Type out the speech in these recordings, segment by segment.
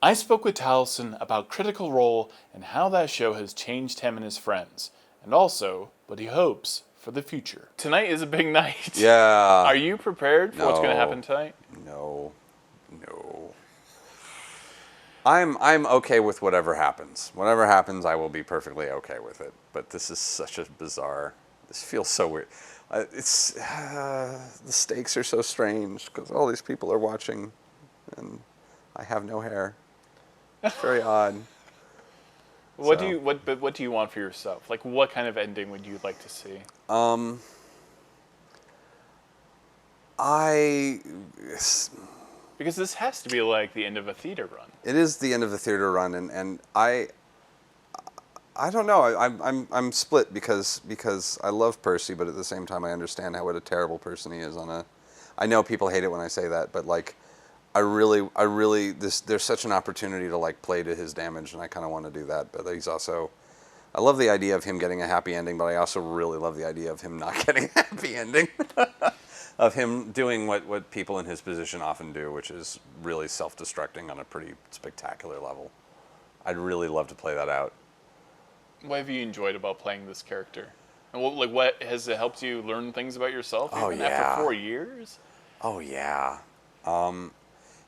I spoke with Taliesin about Critical Role and how that show has changed him and his friends, and also what he hopes for the future. Tonight is a big night. Yeah. Are you prepared for what's going to No. happen tonight? No. I'm okay with whatever happens. Whatever happens, I will be perfectly okay with it. But this is such a bizarre. This feels so weird. The stakes are so strange because all these people are watching, and I have no hair. It's very odd. What So. do you want for yourself? Like, what kind of ending would you like to see? I. Because this has to be like the end of a theater run. It is the end of the theater run, and I don't know. I'm split because I love Percy, but at the same time I understand what a terrible person he is on a. I know people hate it when I say that, but like, there's such an opportunity to like play to his damage, and I kind of want to do that. But he's also, I love the idea of him getting a happy ending, but I also really love the idea of him not getting a happy ending. Of him doing what people in his position often do, which is really self-destructing on a pretty spectacular level. I'd really love to play that out. What have you enjoyed about playing this character? And what has it helped you learn things about yourself even after 4 years? Oh yeah.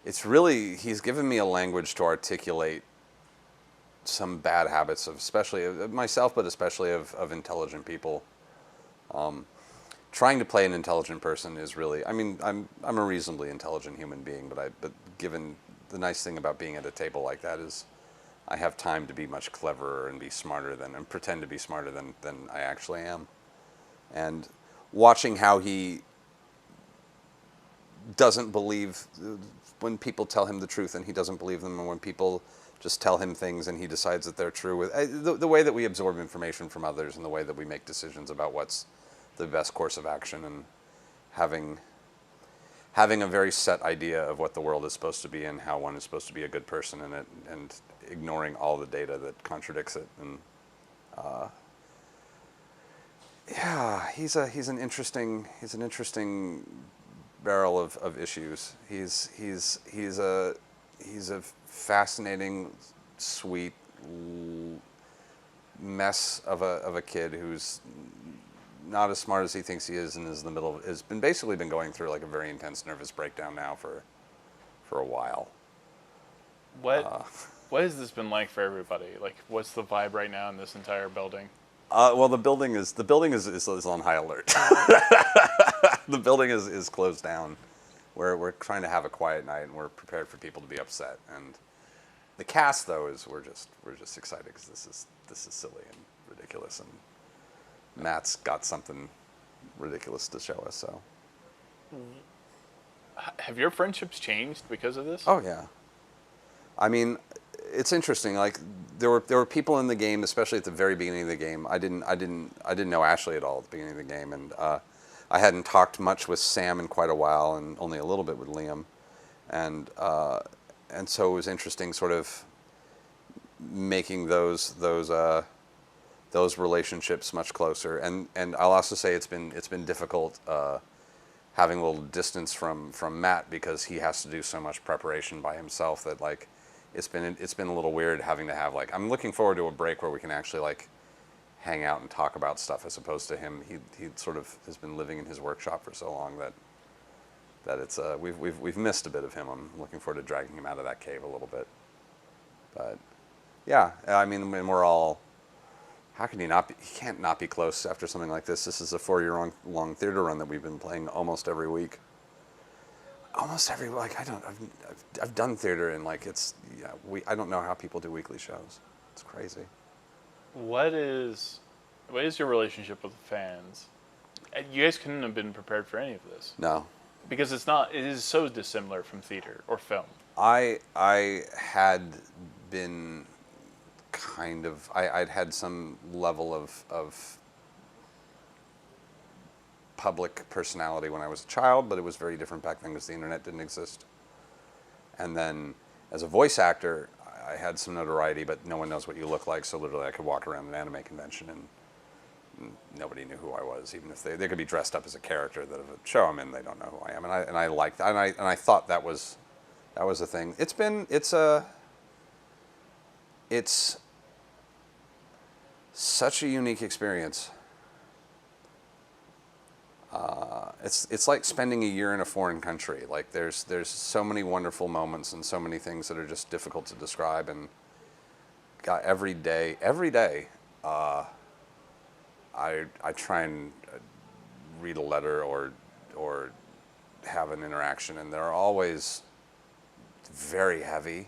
It's really, he's given me a language to articulate some bad habits of, especially of myself, but especially of intelligent people. Trying to play an intelligent person is really, I mean, I'm a reasonably intelligent human being, but given the nice thing about being at a table like that is I have time to be much cleverer and be smarter and pretend to be smarter than I actually am. And watching how he doesn't believe when people tell him the truth and he doesn't believe them, and when people just tell him things and he decides that they're true. The way that we absorb information from others and the way that we make decisions about what's the best course of action, and having a very set idea of what the world is supposed to be and how one is supposed to be a good person in it, and ignoring all the data that contradicts it. And yeah, he's an interesting barrel of issues. He's a fascinating, sweet mess of a kid who's not as smart as he thinks he is, and is in the middle of, has basically been going through like a very intense nervous breakdown now for a while. What has this been like for everybody? Like, what's the vibe right now in this entire building? Well, the building is on high alert. The building is closed down. We're trying to have a quiet night, and we're prepared for people to be upset. And the cast, though, is we're just excited because this is silly and ridiculous, and Matt's got something ridiculous to show us. So, have your friendships changed because of this? oh yeah, I mean, it's interesting. Like there were people in the game, especially at the very beginning of the game. I didn't know Ashley at all at the beginning of the game, and I hadn't talked much with Sam in quite a while, and only a little bit with Liam, and so it was interesting, sort of making those relationships much closer. And I'll also say it's been difficult having a little distance from Matt, because he has to do so much preparation by himself that like it's been a little weird having to have, like, I'm looking forward to a break where we can actually like hang out and talk about stuff, as opposed to him. He sort of has been living in his workshop for so long that it's we've missed a bit of him. I'm looking forward to dragging him out of that cave a little bit. But yeah, I mean, when we're all, how can he not be? He can't not be close after something like this. This is a 4-year-long theater run that we've been playing almost every week. Like, I've done theater, and like I don't know how people do weekly shows. It's crazy. What is your relationship with the fans? You guys couldn't have been prepared for any of this. No. Because it is so dissimilar from theater or film. I had been kind of, I'd had some level of public personality when I was a child, but it was very different back then because the internet didn't exist. And then as a voice actor, I had some notoriety, but no one knows what you look like, so literally I could walk around an anime convention and nobody knew who I was, even if they could be dressed up as a character that of a show I'm in, they don't know who I am. And I liked that, and I thought that was a thing. It's it's such a unique experience. It's like spending a year in a foreign country. Like there's so many wonderful moments and so many things that are just difficult to describe. And God, every day, I try and read a letter or have an interaction, and they're always very heavy,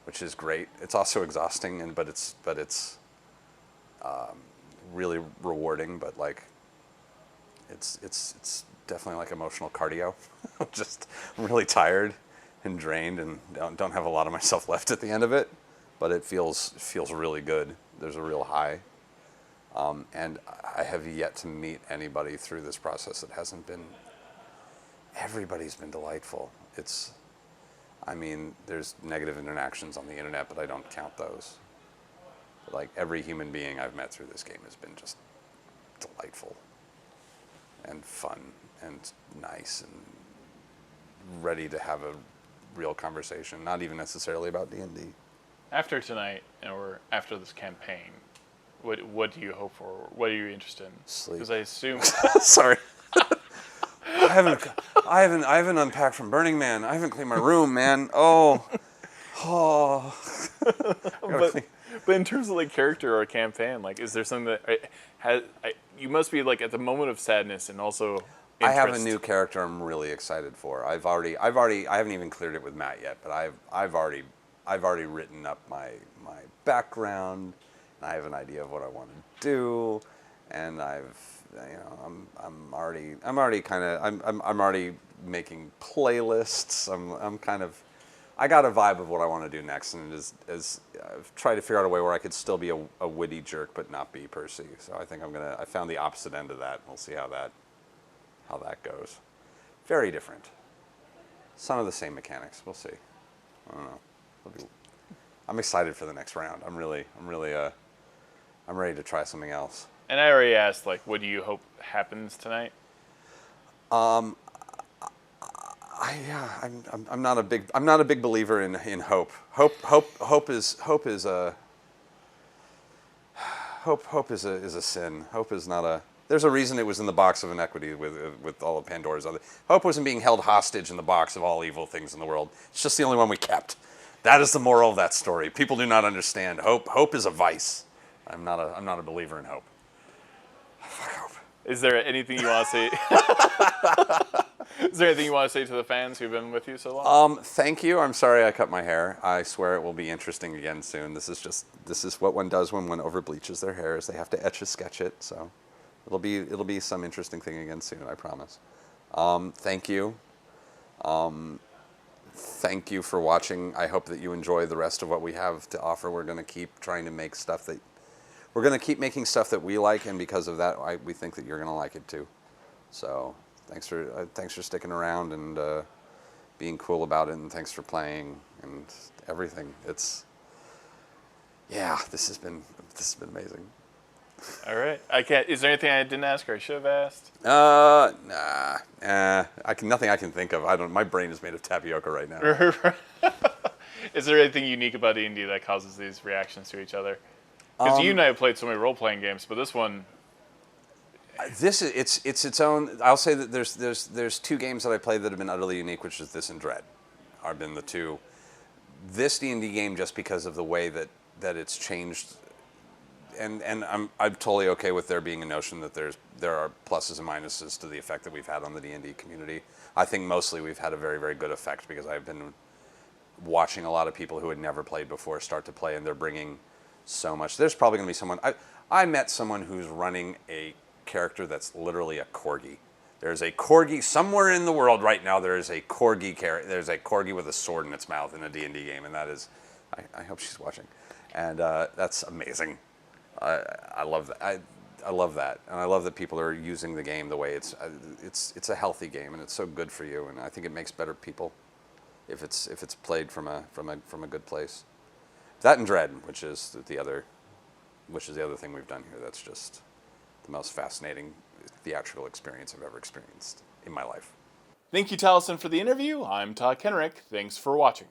which is great. It's also exhausting, but it's really rewarding. But like, it's definitely like emotional cardio. Just I'm really tired and drained, and don't have a lot of myself left at the end of it. But it feels really good. There's a real high. And I have yet to meet anybody through this process that hasn't been. Everybody's been delightful. There's negative interactions on the internet, but I don't count those. Like every human being I've met through this game has been just delightful and fun and nice and ready to have a real conversation, not even necessarily about D&D. After tonight, or after this campaign, what do you hope for? What are you interested in? Sleep. Because I assume. Sorry. I haven't unpacked from Burning Man. I haven't cleaned my room, man. Oh. But in terms of like character or campaign, like, is there something that you must be like at the moment of sadness and also interest. I have a new character I'm really excited for. I haven't even cleared it with Matt yet, but I've already written up my background, and I have an idea of what I want to do, and I'm already making playlists. I got a vibe of what I want to do next, and as I've tried to figure out a way where I could still be a witty jerk but not be Percy. So I think I found the opposite end of that. We'll see how that goes. Very different. Some of the same mechanics. We'll see. I don't know. I'm excited for the next round. I'm ready to try something else. And I already asked, like, what do you hope happens tonight? I'm not a big believer in hope. Hope is a sin. Hope is not a. There's a reason it was in the box of inequity with all of Pandora's other. Hope wasn't being held hostage in the box of all evil things in the world. It's just the only one we kept. That is the moral of that story. People do not understand. Hope is a vice. I'm not a believer in hope. Fuck hope. Is there anything you want to say? Is there anything you want to say to the fans who've been with you so long? Thank you. I'm sorry I cut my hair. I swear it will be interesting again soon. This is what one does when one over bleaches their hair, is they have to etch a sketch it. So it'll be some interesting thing again soon, I promise. Thank you. Thank you for watching. I hope that you enjoy the rest of what we have to offer. We're going to keep trying to make stuff that we're going to keep making stuff that we like, and because of that, we think that you're going to like it too. So thanks for sticking around and being cool about it, and thanks for playing and everything. This has been amazing. All right. Is there anything I didn't ask or I should have asked? Nah. Nothing I can think of. My brain is made of tapioca right now. Is there anything unique about D&D that causes these reactions to each other? Because you and I have played so many role-playing games, but this one. It's its own. I'll say that there's two games that I played that have been utterly unique, which is this and Dread. Have been the two. This D&D game, just because of the way that it's changed. And I'm totally okay with there being a notion that there are pluses and minuses to the effect that we've had on the D&D community. I think mostly we've had a very, very good effect, because I've been watching a lot of people who had never played before start to play, and they're bringing so much. There's probably going to be someone. I met someone who's running a character that's literally a corgi. There's a corgi somewhere in the world right now. There is a corgi character. There's a corgi with a sword in its mouth in a D&D game, and that is. I hope she's watching, and that's amazing. I love that. I love that, and I love that people are using the game the way it's a healthy game, and it's so good for you. And I think it makes better people if it's played from a good place. That and Dread, which is the other thing we've done here. That's just the most fascinating theatrical experience I've ever experienced in my life. Thank you, Taliesin, for the interview. I'm Todd Kenrick. Thanks for watching.